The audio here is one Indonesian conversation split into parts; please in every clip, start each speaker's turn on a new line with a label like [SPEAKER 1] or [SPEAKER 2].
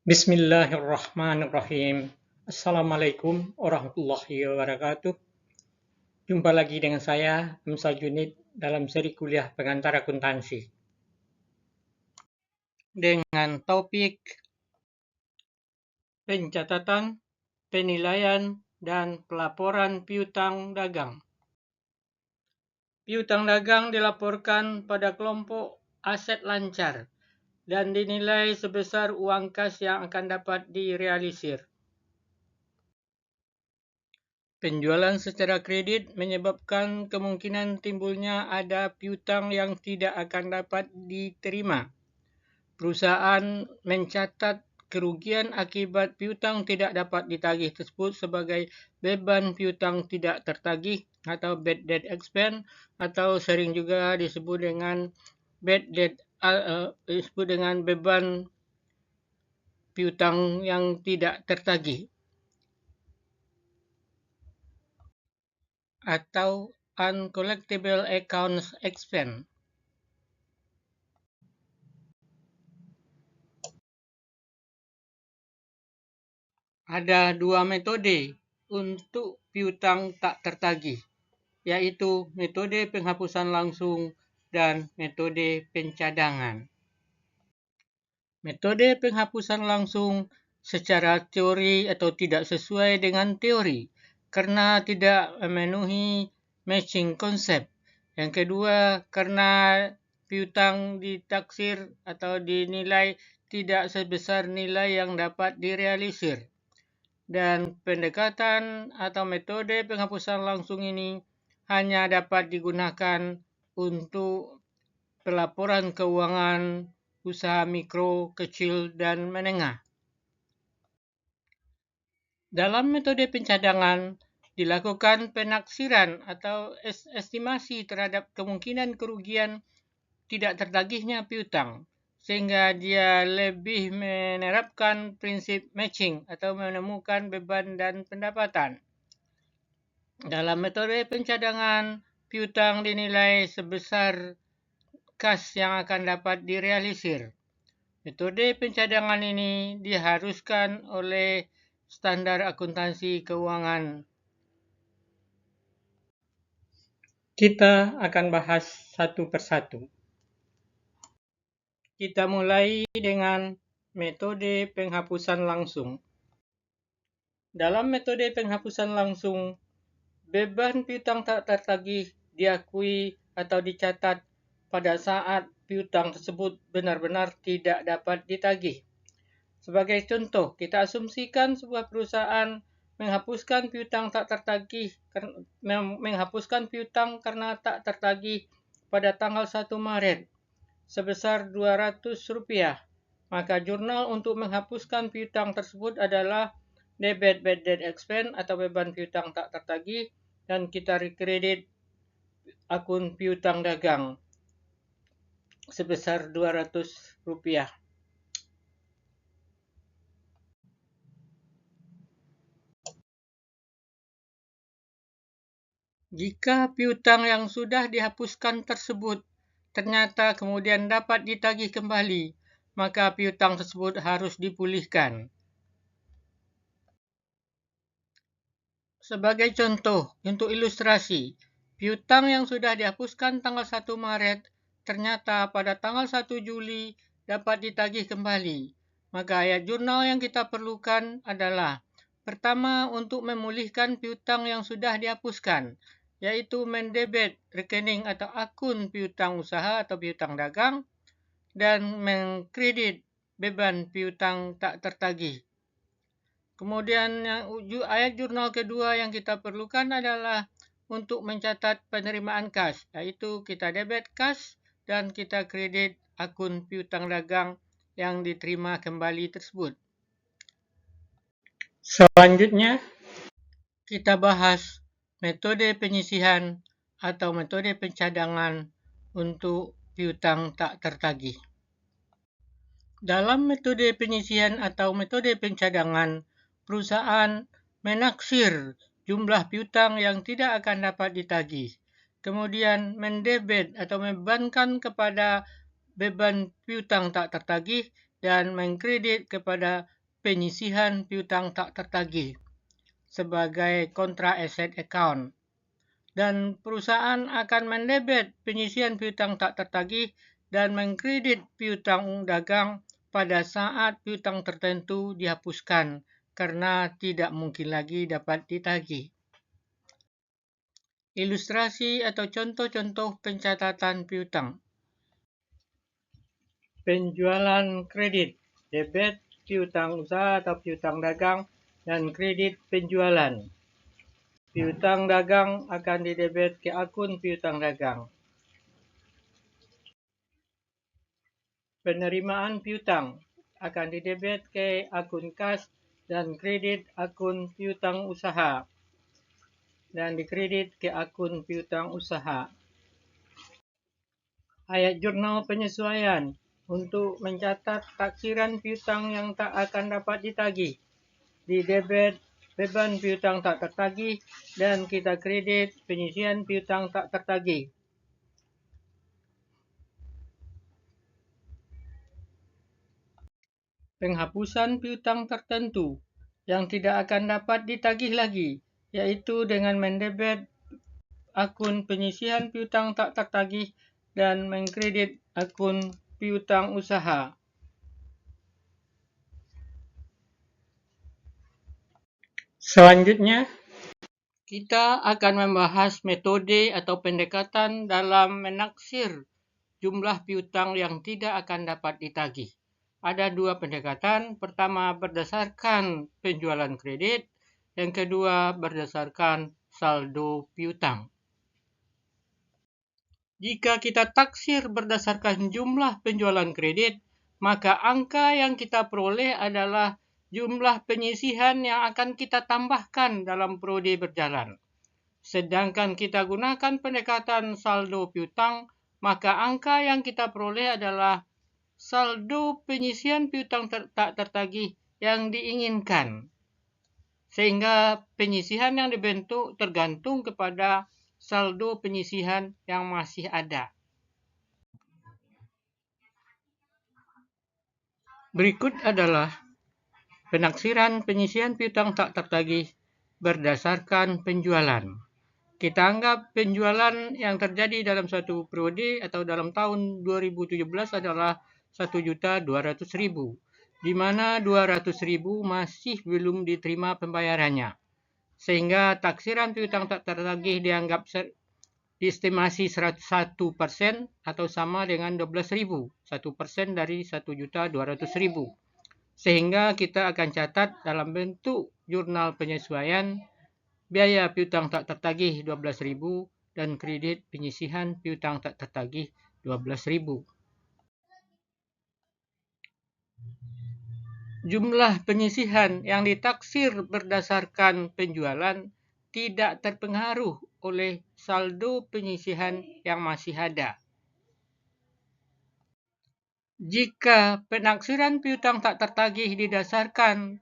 [SPEAKER 1] Bismillahirrahmanirrahim. Assalamualaikum warahmatullahi wabarakatuh. Jumpa lagi dengan saya, Amsal Junid, dalam seri kuliah pengantar akuntansi. Dengan topik pencatatan, penilaian, dan pelaporan piutang dagang. Piutang dagang dilaporkan pada kelompok aset lancar dan dinilai sebesar uang kas yang akan dapat direalisir. Penjualan secara kredit menyebabkan kemungkinan timbulnya ada piutang yang tidak akan dapat diterima. Perusahaan mencatat kerugian akibat piutang tidak dapat ditagih tersebut sebagai beban piutang tidak tertagih atau bad debt expense, atau sering juga disebut dengan beban piutang yang tidak tertagih, atau uncollectible accounts expense. Ada dua metode untuk piutang tak tertagih, yaitu metode penghapusan langsung dan metode pencadangan. Metode penghapusan langsung secara teori atau tidak sesuai dengan teori karena tidak memenuhi matching konsep. Yang kedua, karena piutang ditaksir atau dinilai tidak sebesar nilai yang dapat direalisir. Dan pendekatan atau metode penghapusan langsung ini hanya dapat digunakan untuk pelaporan keuangan usaha mikro, kecil, dan menengah. Dalam metode pencadangan, dilakukan penaksiran atau estimasi terhadap kemungkinan kerugian tidak tertagihnya piutang, sehingga dia lebih menerapkan prinsip matching atau menemukan beban dan pendapatan. Dalam metode pencadangan, piutang dinilai sebesar kas yang akan dapat direalisir. Metode pencadangan ini diharuskan oleh standar akuntansi keuangan. Kita akan bahas satu persatu. Kita mulai dengan metode penghapusan langsung. Dalam metode penghapusan langsung, beban piutang tak tertagih diakui atau dicatat pada saat piutang tersebut benar-benar tidak dapat ditagih. Sebagai contoh, kita asumsikan sebuah perusahaan menghapuskan piutang karena tak tertagih pada tanggal 1 Maret sebesar Rp200. Maka jurnal untuk menghapuskan piutang tersebut adalah debit bad debt expense atau beban piutang tak tertagih, dan kita kredit akun piutang dagang sebesar Rp200. Jika piutang yang sudah dihapuskan tersebut ternyata kemudian dapat ditagih kembali, maka piutang tersebut harus dipulihkan. Sebagai contoh, untuk ilustrasi, piutang yang sudah dihapuskan tanggal 1 Maret ternyata pada tanggal 1 Juli dapat ditagih kembali. Maka ayat jurnal yang kita perlukan adalah: pertama, untuk memulihkan piutang yang sudah dihapuskan, yaitu mendebit rekening atau akun piutang usaha atau piutang dagang, dan mengkredit beban piutang tak tertagih. Kemudian ayat jurnal kedua yang kita perlukan adalah untuk mencatat penerimaan kas, yaitu kita debit kas dan kita kredit akun piutang dagang yang diterima kembali tersebut. Selanjutnya, kita bahas metode penyisihan atau metode pencadangan untuk piutang tak tertagih. Dalam metode penyisihan atau metode pencadangan, perusahaan menaksir jumlah piutang yang tidak akan dapat ditagih, kemudian mendebit atau membebankan kepada beban piutang tak tertagih, dan mengkredit kepada penyisihan piutang tak tertagih sebagai kontra asset account. Dan perusahaan akan mendebit penyisihan piutang tak tertagih dan mengkredit piutang dagang pada saat piutang tertentu dihapuskan karena tidak mungkin lagi dapat ditagih. Ilustrasi atau contoh-contoh pencatatan piutang. Penjualan kredit, debit piutang usaha atau piutang dagang, dan kredit penjualan. Piutang dagang akan didebit ke akun piutang dagang. Penerimaan piutang akan didebit ke akun kas dan kredit akun piutang usaha dan dikredit ke akun piutang usaha. Ayat jurnal penyesuaian untuk mencatat taksiran piutang yang tak akan dapat ditagih, didebit beban piutang tak tertagih, dan kita kredit penyisihan piutang tak tertagih. Penghapusan piutang tertentu yang tidak akan dapat ditagih lagi, yaitu dengan mendebit akun penyisihan piutang tak tertagih dan mengkredit akun piutang usaha. Selanjutnya, kita akan membahas metode atau pendekatan dalam menaksir jumlah piutang yang tidak akan dapat ditagih. Ada dua pendekatan. Pertama, berdasarkan penjualan kredit. Yang kedua, berdasarkan saldo piutang. Jika kita taksir berdasarkan jumlah penjualan kredit, maka angka yang kita peroleh adalah jumlah penyisihan yang akan kita tambahkan dalam periode berjalan. Sedangkan kita gunakan pendekatan saldo piutang, maka angka yang kita peroleh adalah saldo penyisihan piutang tak tertagih yang diinginkan. Sehingga penyisihan yang dibentuk tergantung kepada saldo penyisihan yang masih ada. Berikut adalah penaksiran penyisihan piutang tak tertagih berdasarkan penjualan. Kita anggap penjualan yang terjadi dalam satu periode atau dalam tahun 2017 adalah 1.200.000, di mana 200.000 masih belum diterima pembayarannya. Sehingga taksiran piutang tak tertagih dianggap diestimasi 1% atau sama dengan 12.000, 1% dari 1.200.000. Sehingga kita akan catat dalam bentuk jurnal penyesuaian biaya piutang tak tertagih 12.000 dan kredit penyisihan piutang tak tertagih 12.000. Jumlah penyisihan yang ditaksir berdasarkan penjualan tidak terpengaruh oleh saldo penyisihan yang masih ada. Jika penaksiran piutang tak tertagih didasarkan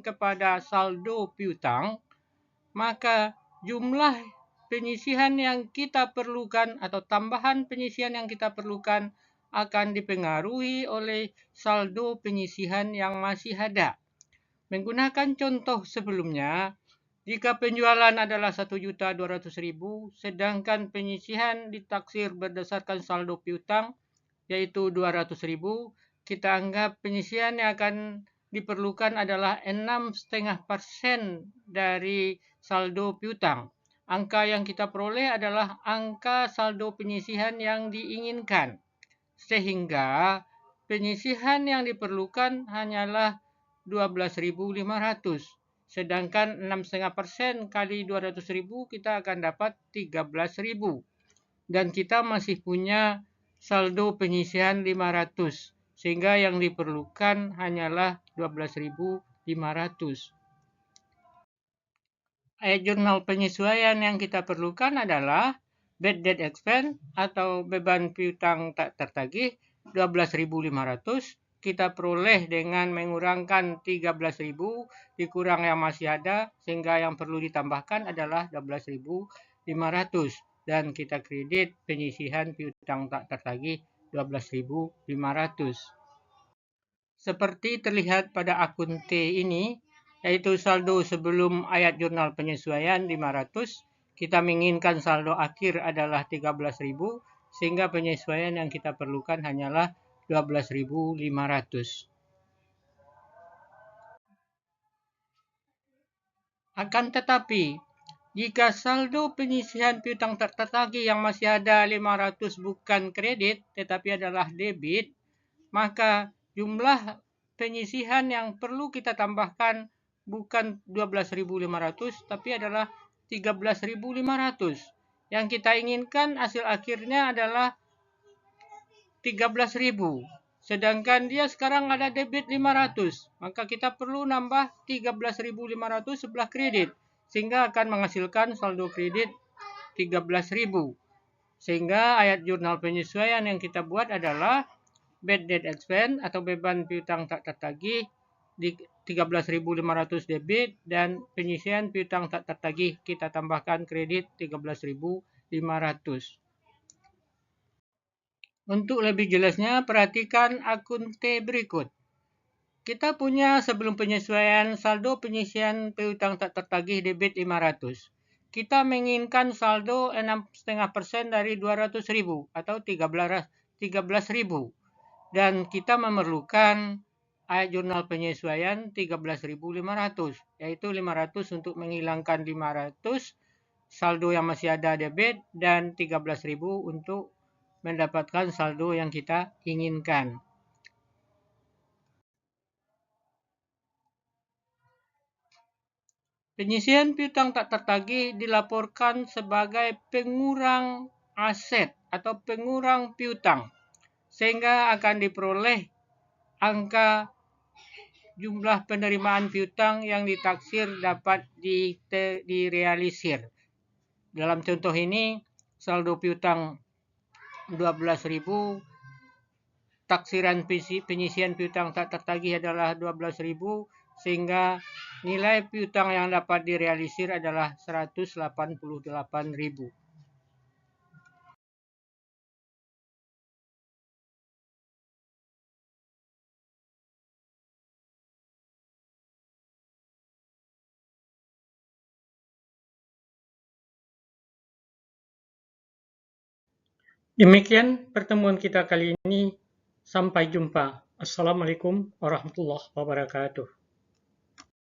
[SPEAKER 1] kepada saldo piutang, maka jumlah penyisihan yang kita perlukan atau tambahan penyisihan yang kita perlukan akan dipengaruhi oleh saldo penyisihan yang masih ada. Menggunakan contoh sebelumnya, jika penjualan adalah 1.200.000, sedangkan penyisihan ditaksir berdasarkan saldo piutang, yaitu 200.000, kita anggap penyisihan yang akan diperlukan adalah 6,5% dari saldo piutang. Angka yang kita peroleh adalah angka saldo penyisihan yang diinginkan. Sehingga penyisihan yang diperlukan hanyalah 12.500. Sedangkan 6,5% kali 200.000 kita akan dapat 13.000. Dan kita masih punya saldo penyisihan 500. Sehingga yang diperlukan hanyalah 12.500. Ayat jurnal penyesuaian yang kita perlukan adalah bad debt expense atau beban piutang tak tertagih 12.500 kita peroleh dengan mengurangkan 13.000 dikurang yang masih ada sehingga yang perlu ditambahkan adalah 12.500 dan kita kredit penyisihan piutang tak tertagih 12.500. seperti terlihat pada akun T ini, yaitu saldo sebelum ayat jurnal penyesuaian 500, kita menginginkan saldo akhir adalah 13.000, sehingga penyesuaian yang kita perlukan hanyalah 12.500. Akan tetapi, jika saldo penyisihan piutang tak tertagih yang masih ada 500 bukan kredit, tetapi adalah debit, maka jumlah penyisihan yang perlu kita tambahkan bukan 12.500, tapi adalah 13.500. Yang kita inginkan hasil akhirnya adalah 13.000. Sedangkan dia sekarang ada debit 500, maka kita perlu nambah 13.500 sebelah kredit, sehingga akan menghasilkan saldo kredit 13.000. Sehingga ayat jurnal penyesuaian yang kita buat adalah bad debt expense atau beban piutang tak tertagih di 13.500 debit, dan penyisihan piutang tak tertagih kita tambahkan kredit 13.500. Untuk lebih jelasnya, perhatikan akun T berikut. Kita punya sebelum penyesuaian saldo penyisihan piutang tak tertagih debit 500. Kita menginginkan saldo 6,5% dari 200.000 atau 13.000. Dan kita memerlukan ayat jurnal penyesuaian 13.500, yaitu 500 untuk menghilangkan 500 saldo yang masih ada debit, dan 13.000 untuk mendapatkan saldo yang kita inginkan. Penyisihan piutang tak tertagih dilaporkan sebagai pengurang aset atau pengurang piutang, sehingga akan diperoleh angka jumlah penerimaan piutang yang ditaksir dapat direalisir. Dalam contoh ini, saldo piutang 12.000, taksiran penyisihan piutang tak tertagih adalah 12.000, sehingga nilai piutang yang dapat direalisir adalah 188.000. Demikian pertemuan kita kali ini. Sampai jumpa. Assalamualaikum warahmatullahi wabarakatuh.